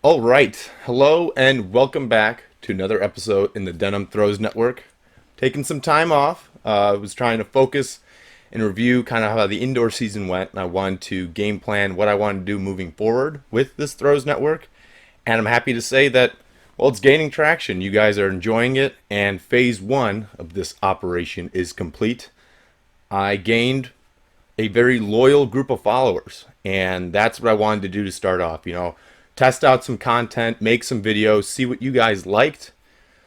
All right. Hello and welcome back to another episode in the Denim Throws network. Taking some time off. I was trying to focus and review kind of how the indoor season went, and I wanted to game plan what I wanted to do moving forward with this Throws network. And I'm happy to say that, well, it's gaining traction. You guys are enjoying it, and phase one of this operation is complete. I gained a very loyal group of followers, and that's what I wanted to do to start off. Test out some content, make some videos, see what you guys liked,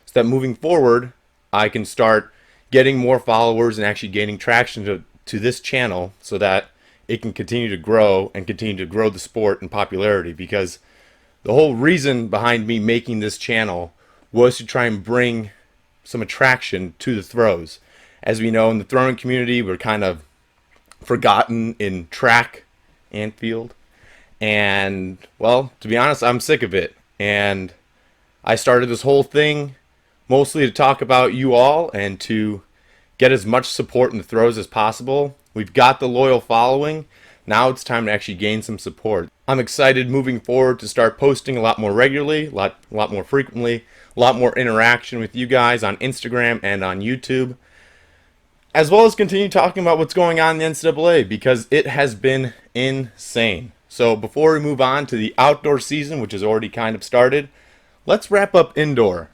so that moving forward, I can start getting more followers and actually gaining traction to this channel so that it can continue to grow and continue to grow the sport in popularity. Because the whole reason behind me making this channel was to try and bring some attraction to the throws. As we know, in the throwing community, we're kind of forgotten in track and field. And, well, to be honest, I'm sick of it. And I started this whole thing mostly to talk about you all and to get as much support in the throws as possible. We've got the loyal following. Now it's time to actually gain some support. I'm excited moving forward to start posting a lot more regularly, a lot more frequently, a lot more interaction with you guys on Instagram and on YouTube, as well as continue talking about what's going on in the NCAA, because it has been insane. So before we move on to the outdoor season, which has already kind of started, let's wrap up indoor.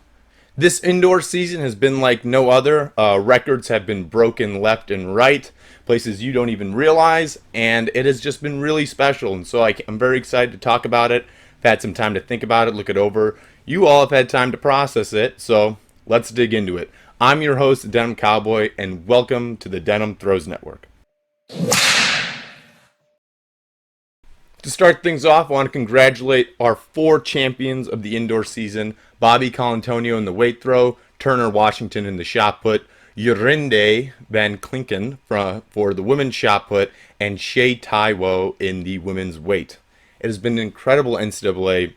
This indoor season has been like no other. Records have been broken left and right, places you don't even realize, and it has just been really special. And so I'm very excited to talk about it. I've had some time to think about it, look it over. You all have had time to process it, so let's dig into it. I'm your host, Denim Cowboy, and welcome to the Denim Throws Network. To start things off, I want to congratulate our 4 champions of the indoor season: Bobby Colantonio in the weight throw, Turner Washington in the shot put, Jorinde van Klinken for the women's shot put, and Shey Taiwo in the women's weight. It has been an incredible NCAA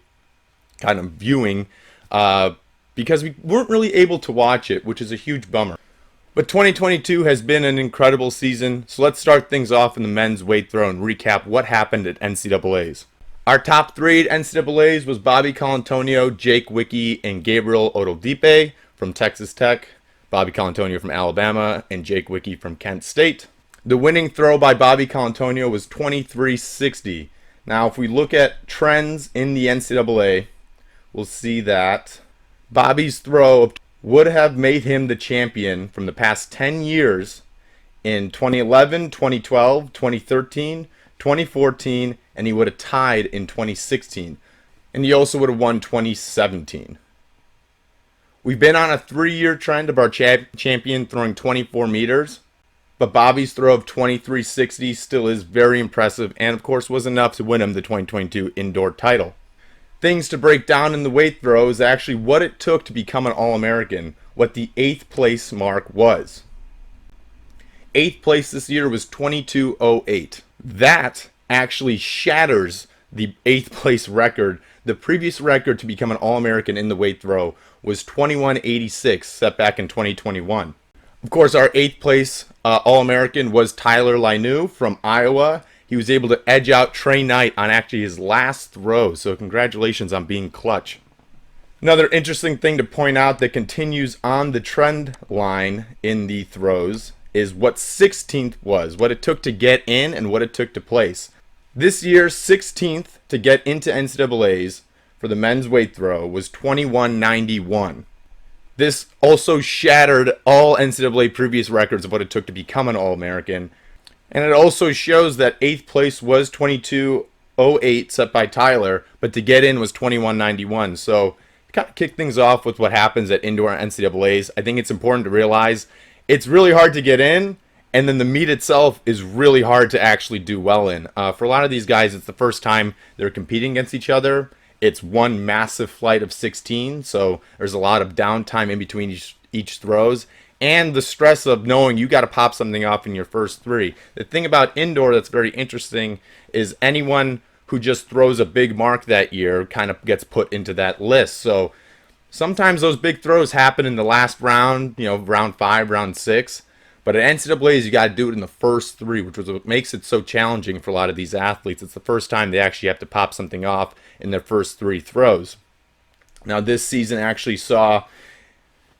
kind of viewing because we weren't really able to watch it, which is a huge bummer. But 2022 has been an incredible season, so let's start things off in the men's weight throw and recap what happened at NCAAs. Our top 3 at NCAAs was Bobby Colantonio, Jake Wicke, and Gabriel Odoldipe from Texas Tech, Bobby Colantonio from Alabama, and Jake Wicke from Kent State. The winning throw by Bobby Colantonio was 23.60. Now, if we look at trends in the NCAA, we'll see that Bobby's throw would have made him the champion from the past 10 years in 2011, 2012, 2013, 2014, and he would have tied in 2016. And he also would have won 2017. We've been on a 3-year trend of our champion throwing 24 meters, but Bobby's throw of 23.60 still is very impressive, and of course was enough to win him the 2022 indoor title. Things to break down in the weight throw is actually what it took to become an All-American, what the 8th place mark was. 8th place this year was 22.08. That actually shatters the 8th place record. The previous record to become an All-American in the weight throw was 21.86, set back in 2021. Of course, our 8th place All-American was Tyler Lainu from Iowa. He was able to edge out Trey Knight on actually his last throw, so congratulations on being clutch. Another interesting thing to point out that continues on the trend line in the throws is what 16th was, what it took to get in and what it took to place. This year, 16th to get into NCAAs for the men's weight throw was 21.91. This also shattered all NCAA previous records of what it took to become an All-American. And it also shows that 8th place was 22.08 set by Tyler, but to get in was 21.91. So to kind of kick things off with what happens at indoor NCAAs, I think it's important to realize it's really hard to get in, and then the meet itself is really hard to actually do well in. For a lot of these guys, it's the first time they're competing against each other. It's one massive flight of 16, so there's a lot of downtime in between each throws. And the stress of knowing you got to pop something off in your first 3. The thing about indoor that's very interesting is anyone who just throws a big mark that year kind of gets put into that list. So sometimes those big throws happen in the last round, round 5, round 6. But at NCAA's, you got to do it in the first three, which was what makes it so challenging for a lot of these athletes. It's the first time they actually have to pop something off in their first three throws. Now, this season actually saw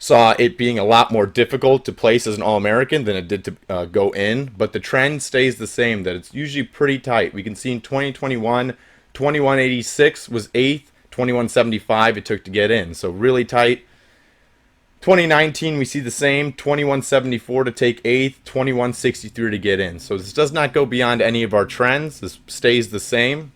it being a lot more difficult to place as an All-American than it did to go in, but the trend stays the same, that it's usually pretty tight. We can see in 2021, 2186 was 8th, 2175 it took to get in, so really tight. 2019 we see the same, 2174 to take 8th, 2163 to get in. So this does not go beyond any of our trends. This stays the same,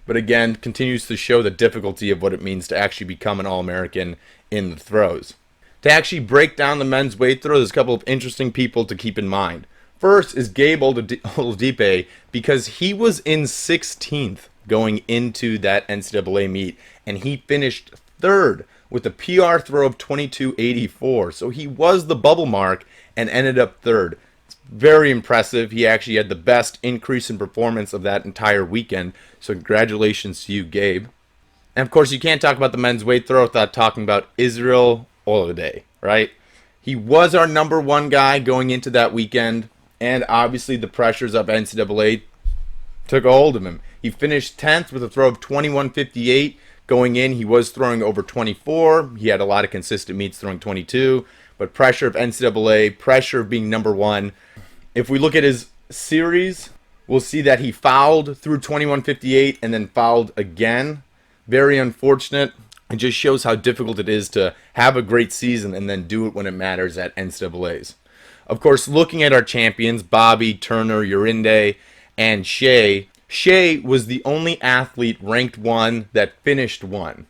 but again continues to show the difficulty of what it means to actually become an All-American in the throws. To actually break down the men's weight throw, there's a couple of interesting people to keep in mind. First is Gabe Oladipe, because he was in 16th going into that NCAA meet, and he finished third with a PR throw of 22.84. So he was the bubble mark and ended up third. It's very impressive. He actually had the best increase in performance of that entire weekend. So congratulations to you, Gabe. And of course, you can't talk about the men's weight throw without talking about Israel Olade, right? He was our number one guy going into that weekend, and obviously the pressures of NCAA took a hold of him. He finished 10th with a throw of 21.58. Going in, he was throwing over 24. He had a lot of consistent meets throwing 22, but pressure of NCAA, pressure of being number one. If we look at his series, we'll see that he fouled through 21.58 and then fouled again. Very unfortunate. It just shows how difficult it is to have a great season and then do it when it matters at NCAAs. Of course, looking at our champions, Bobby, Turner, Jorinde, and Shey, Shey was the only athlete ranked 1 that finished 1.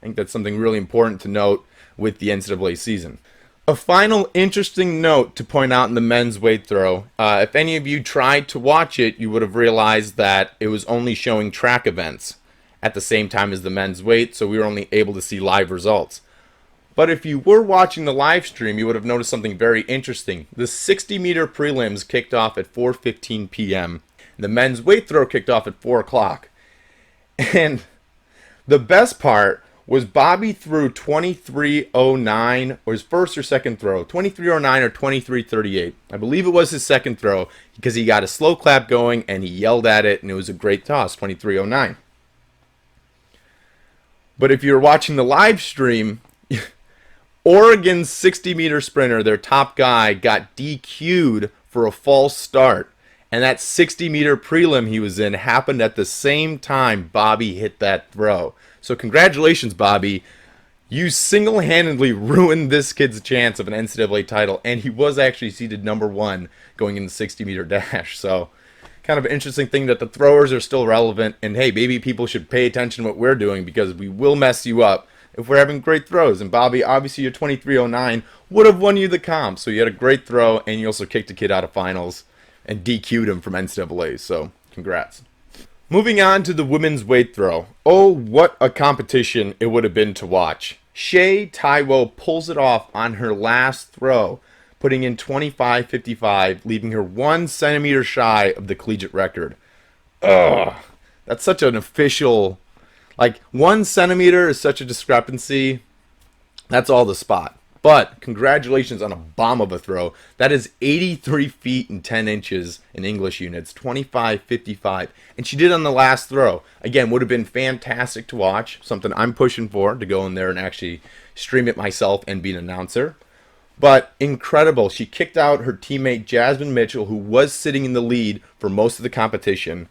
I think that's something really important to note with the NCAA season. A final interesting note to point out in the men's weight throw, if any of you tried to watch it, you would have realized that it was only showing track events at the same time as the men's weight, so we were only able to see live results. But if you were watching the live stream, you would have noticed something very interesting. The 60-meter prelims kicked off at 4:15 p.m. The men's weight throw kicked off at 4 o'clock. And the best part was Bobby threw 23.09, or his first or second throw, 23.09 or 23.38. I believe it was his second throw, because he got a slow clap going and he yelled at it, and it was a great toss, 23.09. But if you're watching the live stream, Oregon's 60-meter sprinter, their top guy, got DQ'd for a false start. And that 60-meter prelim he was in happened at the same time Bobby hit that throw. So congratulations, Bobby. You single-handedly ruined this kid's chance of an NCAA title, and he was actually seeded number 1 going in the 60-meter dash. So kind of an interesting thing that the throwers are still relevant. And hey, maybe people should pay attention to what we're doing, because we will mess you up if we're having great throws. And Bobby, obviously your 23.09 would have won you the comp. So you had a great throw, and you also kicked a kid out of finals and DQ'd him from NCAA, so congrats. Moving on to the women's weight throw. Oh, what a competition it would have been to watch. Shey Taiwo pulls it off on her last throw, putting in 25.55, leaving her 1 centimeter shy of the collegiate record. Ugh, that's such an official, 1 centimeter is such a discrepancy. That's all the spot. But congratulations on a bomb of a throw. That is 83 feet and 10 inches in English units, 25.55. And she did on the last throw. Again, would have been fantastic to watch. Something I'm pushing for, to go in there and actually stream it myself and be an announcer. But incredible. She kicked out her teammate Jasmine Mitchell, who was sitting in the lead for most of the competition.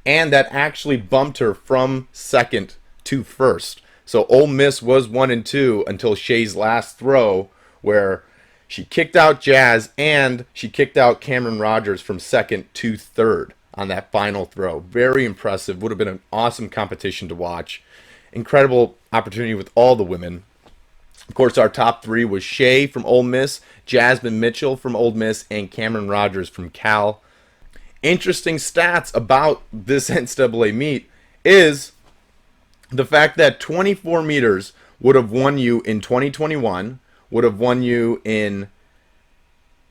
And that actually bumped her from second to first. So Ole Miss was 1 and 2 until Shey's last throw, where she kicked out Jazz and she kicked out Cameron Rogers from second to third on that final throw. Very impressive. Would have been an awesome competition to watch. Incredible opportunity with all the women. Of course, our top 3 was Shey from Ole Miss, Jasmine Mitchell from Ole Miss, and Cameron Rogers from Cal. Interesting stats about this NCAA meet is the fact that 24 meters would have won you in 2021, would have won you in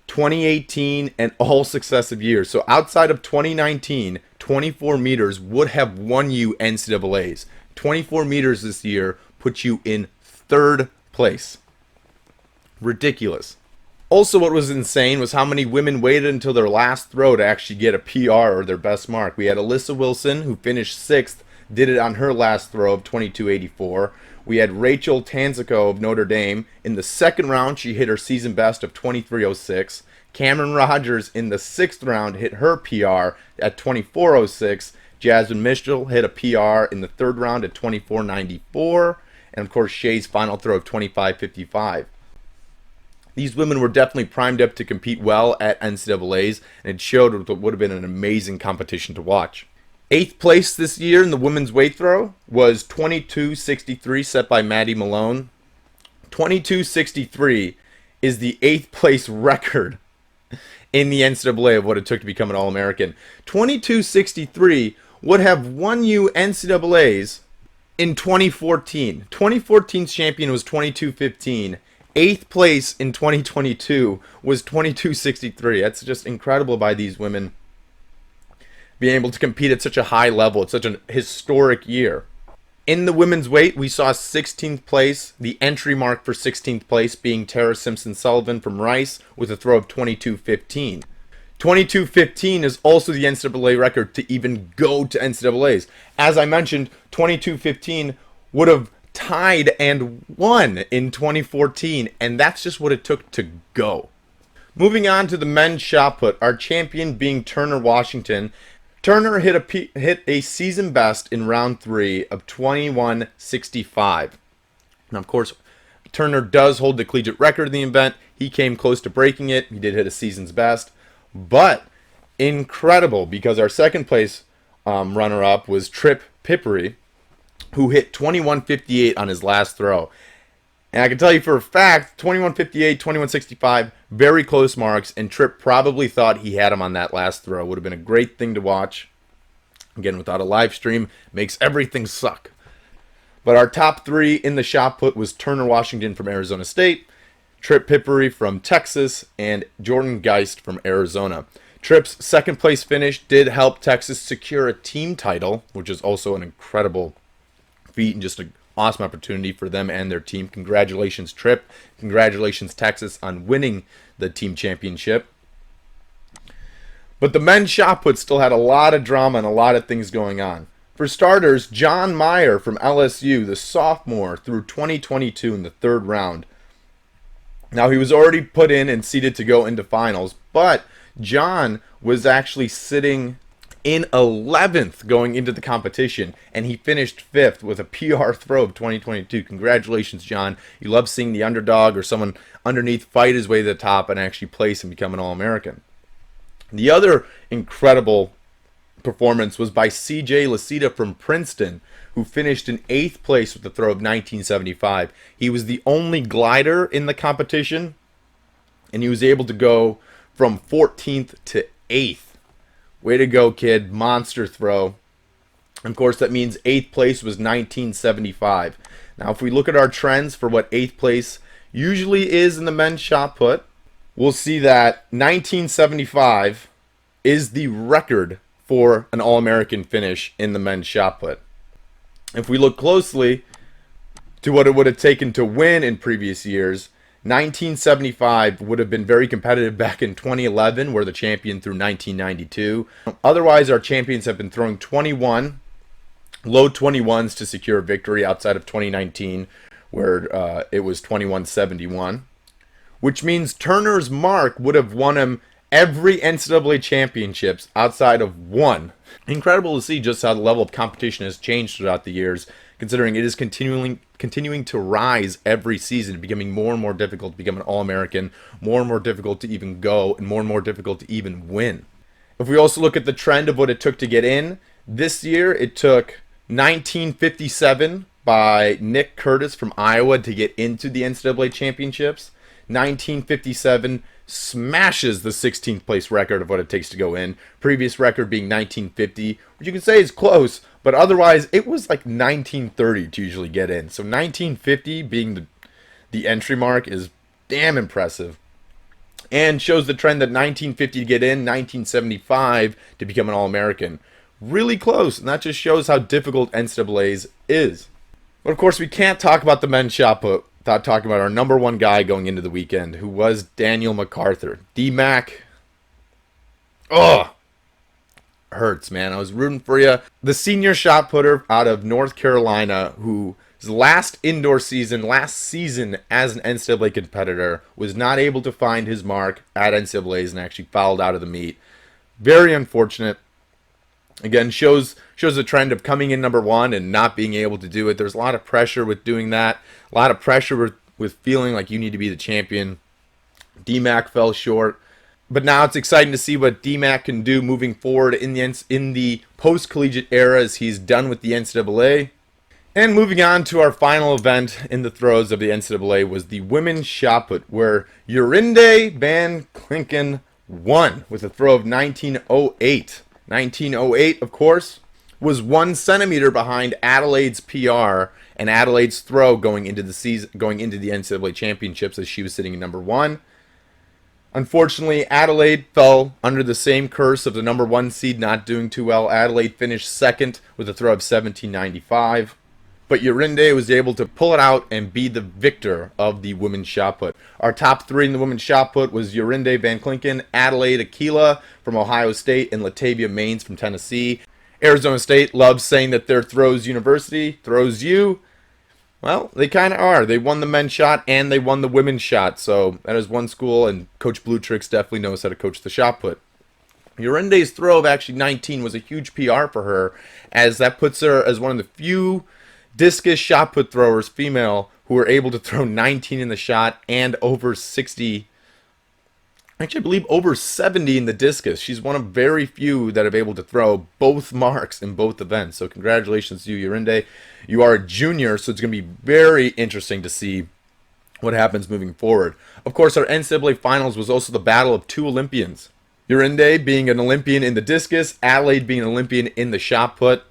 2018, and all successive years. So outside of 2019, 24 meters would have won you NCAAs. 24 meters this year puts you in 3rd place. Ridiculous. Also, what was insane was how many women waited until their last throw to actually get a PR or their best mark. We had Alyssa Wilson, who finished 6th, did it on her last throw of 22.84. We had Rachel Tanzico of Notre Dame. In the second round, she hit her season best of 23.06. Cameron Rogers in the 6th round hit her PR at 24.06. Jasmine Mitchell hit a PR in the 3rd round at 24.94. And of course, Shey's final throw of 25.55. These women were definitely primed up to compete well at NCAAs, and it showed what would have been an amazing competition to watch. 8th place this year in the women's weight throw was 22.63, set by Maddie Malone. 22.63 is the 8th place record in the NCAA of what it took to become an All-American. 22.63 would have won you NCAAs in 2014. 2014's champion was 22.15. 8th place in 2022 was 22.63. That's just incredible by these women being able to compete at such a high level. It's such a historic year. In the women's weight, we saw 16th place, the entry mark for 16th place being Tara Simpson-Sullivan from Rice with a throw of 22.15. 22.15 is also the NCAA record to even go to NCAAs. As I mentioned, 22.15 would have tied and won in 2014, and that's just what it took to go. Moving on to the men's shot put, our champion being Turner Washington. Turner hit a season best in round 3 of 21.65. Now, of course, Turner does hold the collegiate record in the event. He came close to breaking it. He did hit a season's best, but incredible because our second place runner-up was Trip Pippery, who hit 21.58 on his last throw. And I can tell you for a fact, 21.58, 21.65, very close marks, and Tripp probably thought he had him on that last throw. Would have been a great thing to watch. Again, without a live stream, makes everything suck. But our top 3 in the shot put was Turner Washington from Arizona State, Tripp Pippery from Texas, and Jordan Geist from Arizona. Tripp's second place finish did help Texas secure a team title, which is also an incredible feat and just an awesome opportunity for them and their team. Congratulations, Tripp. Congratulations, Texas, on winning the team championship. But the men's shot put still had a lot of drama and a lot of things going on. For starters, John Meyer from LSU, the sophomore, threw 20.22 in the 3rd round. Now, he was already put in and seeded to go into finals, but John was actually sitting in 11th going into the competition, and he finished 5th with a PR throw of 20.22. Congratulations, John. You love seeing the underdog or someone underneath fight his way to the top and actually place and become an All-American. The other incredible performance was by C.J. Lasita from Princeton, who finished in 8th place with a throw of 19.75. He was the only glider in the competition, and he was able to go from 14th to 8th. Way to go, kid. Monster throw. Of course, that means 8th place was 19.75. Now, if we look at our trends for what 8th place usually is in the men's shot put, we'll see that 19.75 is the record for an All-American finish in the men's shot put. If we look closely to what it would have taken to win in previous years, 1975 would have been very competitive back in 2011, where the champion threw 1992. Otherwise, our champions have been throwing 21, low 21s to secure a victory outside of 2019, where it was 21.71. Which means Turner's mark would have won him every NCAA championships outside of one. Incredible to see just how the level of competition has changed throughout the years, considering it is continuing to rise every season, becoming more and more difficult to become an All-American, more and more difficult to even go, and more difficult to even win. If we also look at the trend of what it took to get in, this year it took 1957 by Nick Curtis from Iowa to get into the NCAA championships. 1957 smashes the 16th place record of what it takes to go in. Previous record being 1950, which you can say is close, but otherwise it was like 1930 to usually get in. So 1950 being the entry mark is damn impressive. And shows the trend that 1950 to get in, 1975 to become an All-American. Really close, and that just shows how difficult NCAA's is. But of course, we can't talk about the men's shot put without talking about our number one guy going into the weekend, who was Daniel MacArthur. D-Mac. Oh, hurts, man. I was rooting for you. The senior shot putter out of North Carolina, whose last season as an NCAA competitor, was not able to find his mark at NCAAs and actually fouled out of the meet. Very unfortunate. Again, shows a trend of coming in number one and not being able to do it. There's a lot of pressure with doing that. A lot of pressure with feeling like you need to be the champion. D-Mac fell short. But now it's exciting to see what D-Mac can do moving forward in the post-collegiate era as he's done with the NCAA. And moving on to our final event in the throws of the NCAA was the women's shot put, where Jorinde van Klinken won with a throw of 1908. 1908, of course, was 1 centimeter behind Adelaide's PR and Adelaide's throw going into the NCAA championships, as she was sitting in number 1. Unfortunately, Adelaide fell under the same curse of the number 1 seed not doing too well. Adelaide finished second with a throw of 1795. But Jorinde was able to pull it out and be the victor of the women's shot put. Our top 3 in the women's shot put was Jorinde van Klinken, Adelaide Aquila from Ohio State, and Latavia Maines from Tennessee. Arizona State loves saying that they're Throws University, throws you. Well, they kind of are. They won the men's shot and they won the women's shot. So that is one school, and Coach Blue Tricks definitely knows how to coach the shot put. Jorinde's throw of actually 19 was a huge PR for her, as that puts her as one of the few discus shot put throwers, female, who were able to throw 19 in the shot and over 60, actually I believe over 70 in the discus. She's one of very few that have able to throw both marks in both events. So congratulations to you, Jorinde. You are a junior, so it's going to be very interesting to see what happens moving forward. Of course, our NCAA finals was also the battle of 2 Olympians. Jorinde being an Olympian in the discus, Adelaide being an Olympian in the shot put.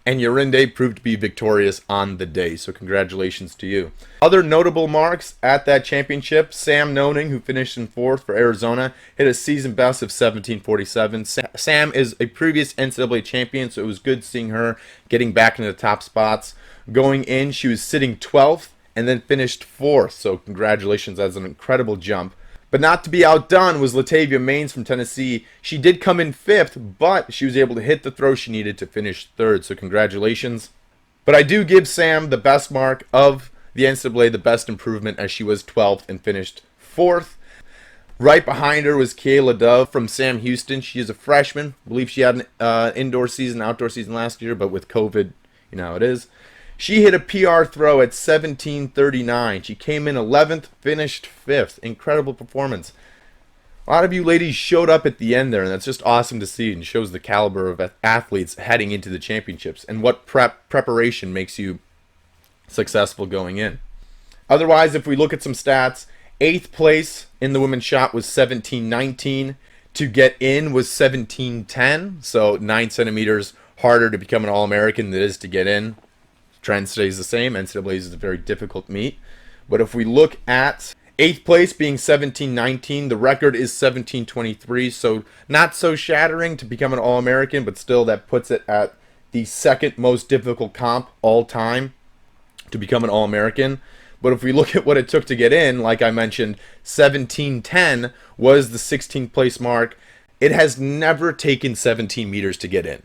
And Jorinde proved to be victorious on the day, so congratulations to you. Other notable marks at that championship, Sam Noning, who finished in 4th for Arizona, hit a season best of 1747. Sam is a previous NCAA champion, so it was good seeing her getting back into the top spots. Going in, she was sitting 12th and then finished 4th, so congratulations, that's an incredible jump. But not to be outdone was Latavia Maines from Tennessee. She did come in 5th, but she was able to hit the throw she needed to finish 3rd, so congratulations. But I do give Sam the best mark of the NCAA, the best improvement, as she was 12th and finished 4th. Right behind her was Kayla Dove from Sam Houston. She is a freshman. I believe she had an indoor season, outdoor season last year, but with COVID, you know how it is. She hit a PR throw at 17:39. She came in 11th, finished 5th. Incredible performance. A lot of you ladies showed up at the end there, and that's just awesome to see, and shows the caliber of athletes heading into the championships and what preparation makes you successful going in. Otherwise, if we look at some stats, 8th place in the women's shot was 17:19. To get in was 17:10, so 9 centimeters harder to become an All-American than it is to get in. Trend stays the same. NCAA is a very difficult meet. But if we look at 8th place being 17:19, the record is 17:23, so not so shattering to become an All-American, but still that puts it at the 2nd most difficult comp all time to become an All-American. But if we look at what it took to get in, like I mentioned, 17:10 was the 16th place mark. It has never taken 17 meters to get in.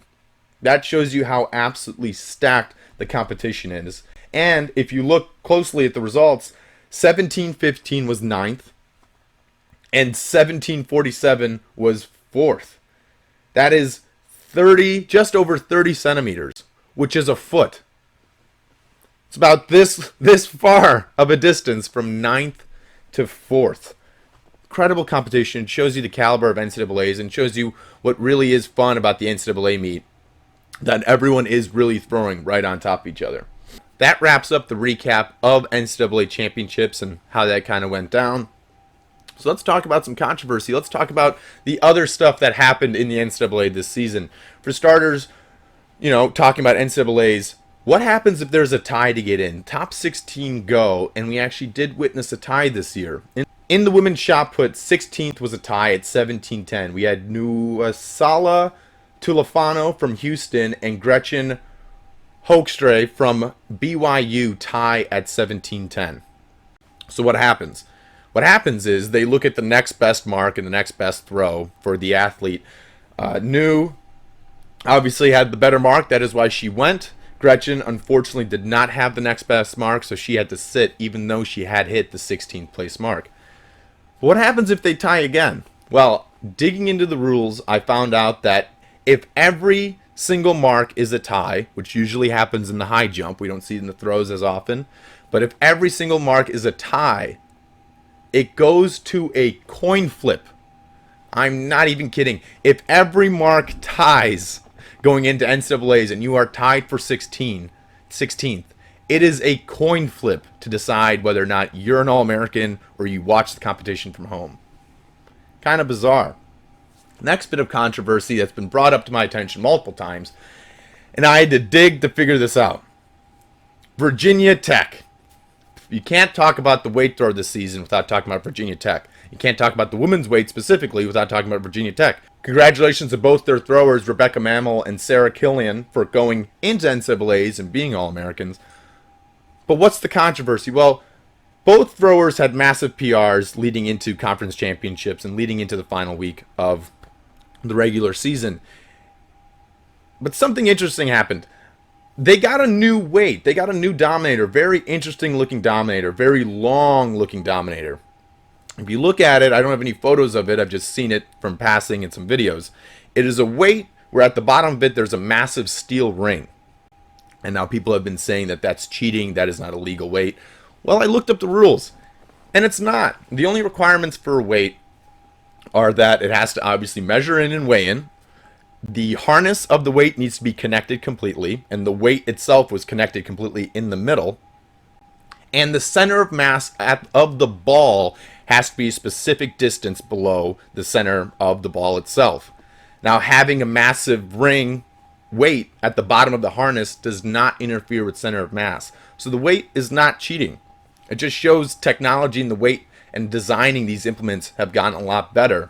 That shows you how absolutely stacked the competition is. And if you look closely at the results, 17:15 was 9th and 17:47 was 4th. That is just over 30 centimeters, which is a foot. It's about this far of a distance from 9th to 4th. Incredible competition. It shows you the caliber of NCAAs and shows you what really is fun about the NCAA meet, that everyone is really throwing right on top of each other. That wraps up the recap of NCAA championships and how that kind of went down. So let's talk about some controversy. Let's talk about the other stuff that happened in the NCAA this season. For starters, talking about NCAAs, what happens if there's a tie to get in? Top 16 go, and we actually did witness a tie this year. In the women's shot put, 16th was a tie at 17:10. We had Ncaa Tulafano from Houston and Gretchen Hoekstra from BYU tie at 17:10. So what happens? What happens is they look at the next best mark and the next best throw for the athlete. New obviously had the better mark. That is why she went. Gretchen unfortunately did not have the next best mark, so she had to sit even though she had hit the 16th place mark. What happens if they tie again? Well, digging into the rules, I found out that if every single mark is a tie, which usually happens in the high jump, we don't see it in the throws as often, but if every single mark is a tie, it goes to a coin flip. I'm not even kidding. If every mark ties going into NCAAs and you are tied for 16th, it is a coin flip to decide whether or not you're an All-American or you watch the competition from home. Kind of bizarre. Next bit of controversy that's been brought up to my attention multiple times, and I had to dig to figure this out. Virginia Tech. You can't talk about the weight throw this season without talking about Virginia Tech. You can't talk about the women's weight specifically without talking about Virginia Tech. Congratulations to both their throwers, Rebecca Mammal and Sarah Killian, for going into NCAAs and being All-Americans. But what's the controversy? Well, both throwers had massive PRs leading into conference championships and leading into the final week of the regular season. But something interesting happened. They got a new weight. They got a new dominator. Very interesting looking dominator. Very long looking dominator. If you look at it, I don't have any photos of it. I've just seen it from passing and some videos. It is a weight where at the bottom of it there's a massive steel ring. And now people have been saying that that's cheating. That is not a legal weight. Well, I looked up the rules, and it's not. The only requirements for a weight are that it has to obviously measure in and weigh in. The harness of the weight needs to be connected completely, and the weight itself was connected completely in the middle. And the center of mass of the ball has to be a specific distance below the center of the ball itself. Now, having a massive ring weight at the bottom of the harness does not interfere with center of mass. So the weight is not cheating. It just shows technology in the weight and designing these implements have gotten a lot better.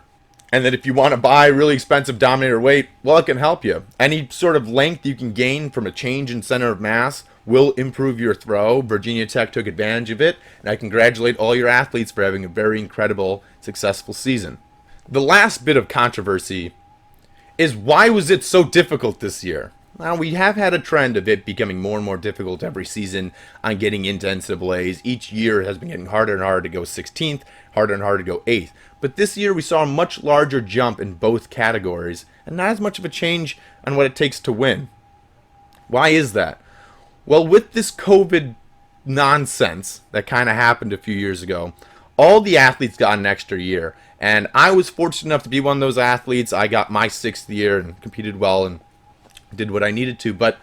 And that if you want to buy really expensive dominator weight, well, it can help you. Any sort of length you can gain from a change in center of mass will improve your throw. Virginia Tech took advantage of it, and I congratulate all your athletes for having a very incredible, successful season. The last bit of controversy is why was it so difficult this year? Now, we have had a trend of it becoming more and more difficult every season on getting into NCAAs. Each year it has been getting harder and harder to go 16th, harder and harder to go 8th. But this year we saw a much larger jump in both categories and not as much of a change on what it takes to win. Why is that? Well, with this COVID nonsense that kind of happened a few years ago, all the athletes got an extra year. And I was fortunate enough to be one of those athletes. I got my 6th year and competed well and did what I needed to. But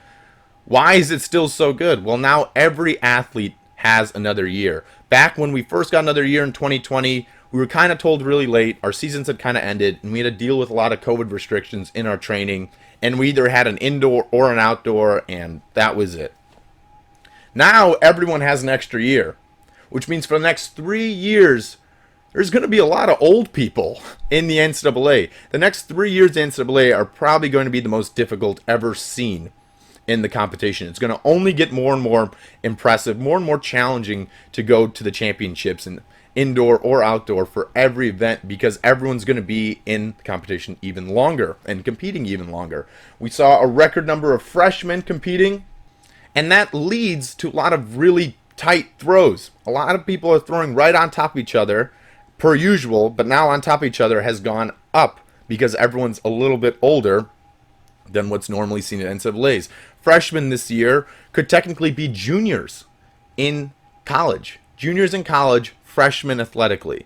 why is it still so good? Well, now every athlete has another year. Back when we first got another year in 2020, we were kind of told really late. Our seasons had kind of ended, and we had to deal with a lot of COVID restrictions in our training. And we either had an indoor or an outdoor, and that was it. Now everyone has an extra year, which means for the next 3 years, there's going to be a lot of old people in the NCAA. The next 3 years in NCAA are probably going to be the most difficult ever seen in the competition. It's going to only get more and more impressive, more and more challenging to go to the championships in indoor or outdoor for every event because everyone's going to be in the competition even longer and competing even longer. We saw a record number of freshmen competing, and that leads to a lot of really tight throws. A lot of people are throwing right on top of each other per usual, but now on top of each other has gone up because everyone's a little bit older than what's normally seen at NCAAs. Freshmen this year could technically be juniors in college. Juniors in college, freshmen athletically.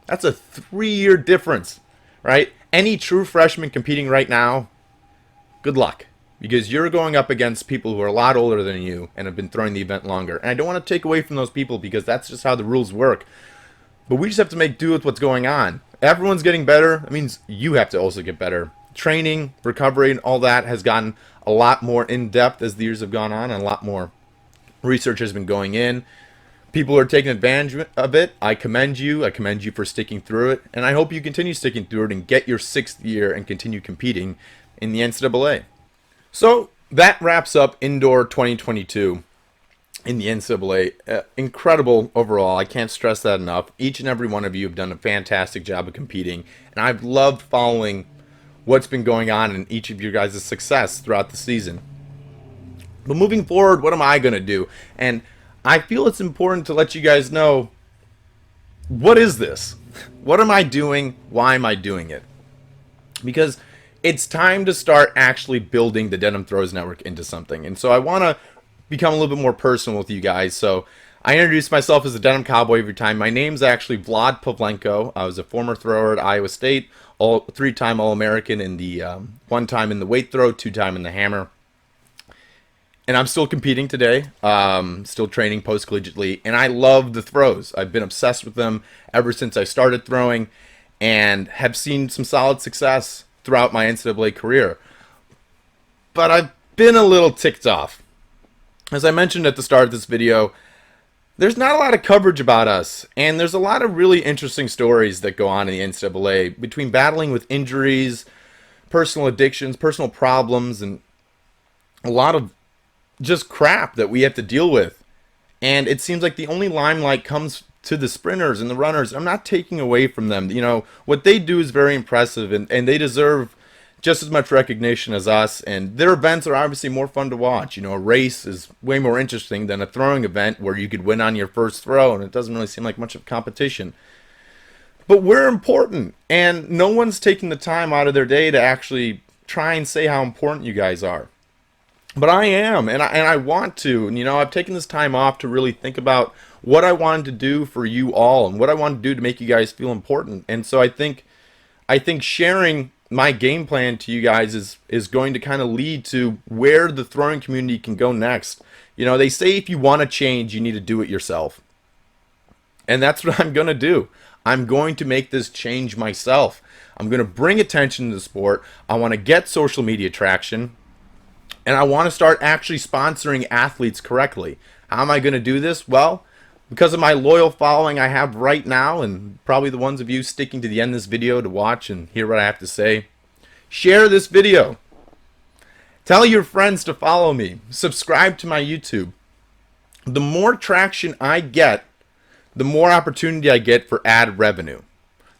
That's a 3-year difference, right? Any true freshman competing right now, good luck. Because you're going up against people who are a lot older than you and have been throwing the event longer. And I don't want to take away from those people because that's just how the rules work. But we just have to make do with what's going on. Everyone's getting better. That means you have to also get better. Training, recovery, and all that has gotten a lot more in-depth as the years have gone on, and a lot more research has been going in. People are taking advantage of it. I commend you. I commend you for sticking through it. And I hope you continue sticking through it and get your 6th year and continue competing in the NCAA. So that wraps up Indoor 2022. in the NCAA. Incredible overall. I can't stress that enough. Each and every one of you have done a fantastic job of competing, and I've loved following what's been going on in each of your guys' success throughout the season. But moving forward, what am I going to do? And I feel it's important to let you guys know, what is this? What am I doing? Why am I doing it? Because it's time to start actually building the Denim Throws Network into something. And so I want to become a little bit more personal with you guys. So I introduced myself as a Denim Cowboy every time. My name's actually Vlad Pavlenko. I was a former thrower at Iowa State, three-time All-American in the one time in the weight throw, two-time in the hammer. And I'm still competing today, still training post-collegiately, and I love the throws. I've been obsessed with them ever since I started throwing and have seen some solid success throughout my NCAA career. But I've been a little ticked off. As I mentioned at the start of this video, there's not a lot of coverage about us, and there's a lot of really interesting stories that go on in the NCAA between battling with injuries, personal addictions, personal problems, and a lot of just crap that we have to deal with. And it seems like the only limelight comes to the sprinters and the runners. I'm not taking away from them. You know, what they do is very impressive, and they deserve just as much recognition as us, and their events are obviously more fun to watch. You know, a race is way more interesting than a throwing event where you could win on your first throw, and it doesn't really seem like much of competition. But we're important, and no one's taking the time out of their day to actually try and say how important you guys are. But I am, and I want to. And, you know, I've taken this time off to really think about what I wanted to do for you all and what I wanted to do to make you guys feel important. And so I think sharing my game plan to you guys is going to kind of lead to where the throwing community can go next. You know, they say if you want to change, you need to do it yourself. And that's what I'm going to do. I'm going to make this change myself. I'm going to bring attention to the sport. I want to get social media traction. And I want to start actually sponsoring athletes correctly. How am I going to do this? Well, because of my loyal following I have right now, and probably the ones of you sticking to the end of this video to watch and hear what I have to say, share this video. Tell your friends to follow me. Subscribe to my YouTube. The more traction I get, the more opportunity I get for ad revenue.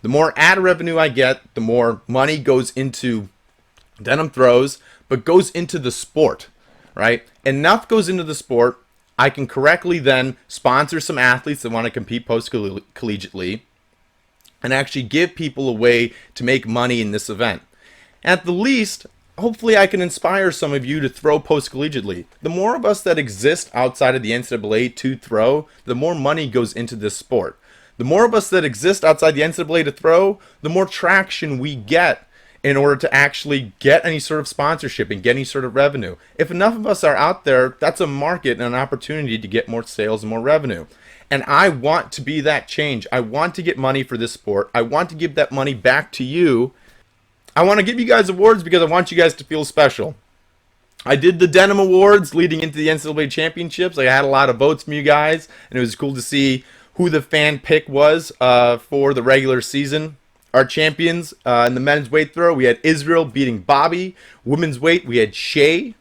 The more ad revenue I get, the more money goes into Denim Throws, but goes into the sport, right? Enough goes into the sport, I can correctly then sponsor some athletes that want to compete post-collegiately and actually give people a way to make money in this event. At the least, hopefully I can inspire some of you to throw post-collegiately. The more of us that exist outside of the NCAA to throw, the more money goes into this sport. The more of us that exist outside the NCAA to throw, the more traction we get in order to actually get any sort of sponsorship and get any sort of revenue. If enough of us are out there, that's a market and an opportunity to get more sales and more revenue. And I want to be that change. I want to get money for this sport. I want to give that money back to you. I want to give you guys awards because I want you guys to feel special. I did the Denim Awards leading into the NCAA championships. I had a lot of votes from you guys, and it was cool to see who the fan pick was for the regular season. Our champions in the men's weight throw, we had Israel beating Bobby. Women's weight, we had Shey.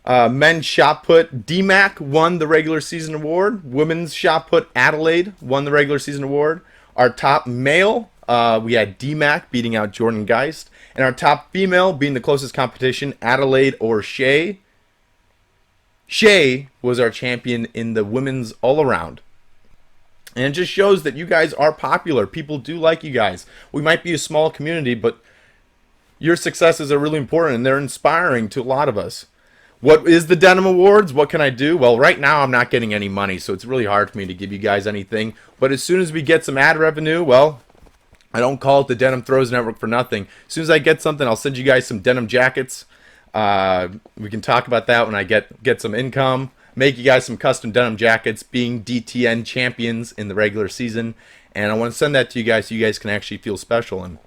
Men's shot put, DMAC won the regular season award. Women's shot put, Adelaide won the regular season award. Our top male, we had DMAC beating out Jordan Geist. And our top female, being the closest competition, Adelaide or Shey. Shey was our champion in the women's all-around. And it just shows that you guys are popular. People do like you guys. We might be a small community, but your successes are really important, and they're inspiring to a lot of us. What is the Denim Awards? What can I do? Well, right now I'm not getting any money, so it's really hard for me to give you guys anything. But as soon as we get some ad revenue, well, I don't call it the Denim Throws Network for nothing. As soon as I get something, I'll send you guys some denim jackets. We can talk about that when I get some income. Make you guys some custom denim jackets, being DTN champions in the regular season. And I want to send that to you guys so you guys can actually feel special and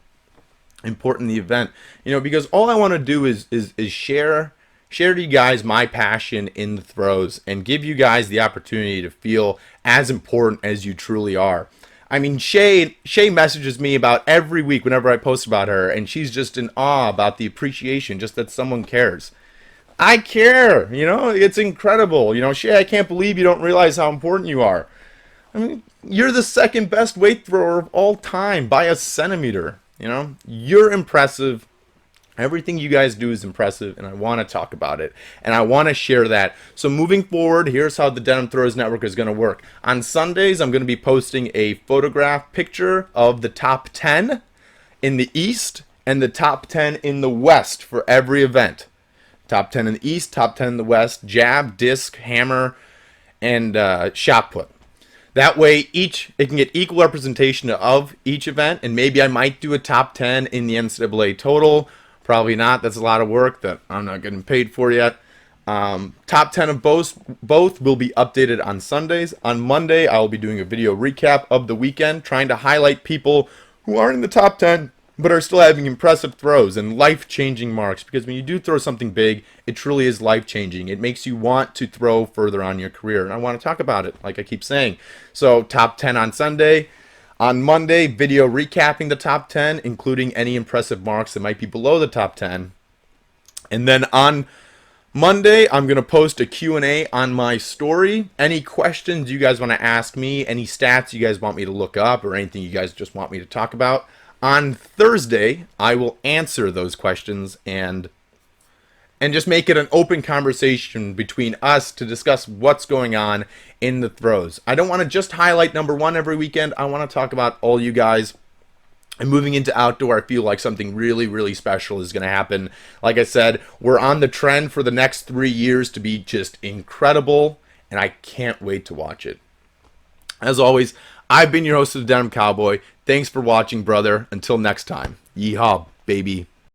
important in the event. You know, because all I want to do is share to you guys my passion in the throws and give you guys the opportunity to feel as important as you truly are. I mean, Shey messages me about every week whenever I post about her, and she's just in awe about the appreciation, just that someone cares. I care. You know, it's incredible. You know, Shey, I can't believe you don't realize how important you are. I mean, you're the second best weight thrower of all time by a centimeter. You know, you're impressive. Everything you guys do is impressive, and I want to talk about it, and I want to share that. So moving forward, here's how the Denim Throws Network is going to work. On Sundays, I'm going to be posting a photograph picture of the top 10 in the East and the top 10 in the West for every event. Top 10 in the East, top 10 in the West, jab, disc, hammer, and shot put. That way, it can get equal representation of each event, and maybe I might do a top 10 in the NCAA total. Probably not. That's a lot of work that I'm not getting paid for yet. Top 10 of both will be updated on Sundays. On Monday, I will be doing a video recap of the weekend, trying to highlight people who aren't in the top 10 but are still having impressive throws and life-changing marks. Because when you do throw something big, it truly is life-changing. It makes you want to throw further on your career, and I want to talk about it, like I keep saying. So top 10 on Sunday. On Monday, video recapping the top 10, including any impressive marks that might be below the top 10. And then on Monday, I'm going to post a Q&A on my story. Any questions you guys want to ask me, any stats you guys want me to look up, or anything you guys just want me to talk about. On Thursday, I will answer those questions and just make it an open conversation between us to discuss what's going on in the throws. I don't want to just highlight number one every weekend. I want to talk about all you guys. And moving into outdoor, I feel like something really, really special is going to happen. Like I said, we're on the trend for the next 3 years to be just incredible, and I can't wait to watch it. As always, I've been your host of the Denim Cowboy. Thanks for watching, brother. Until next time, yeehaw, baby.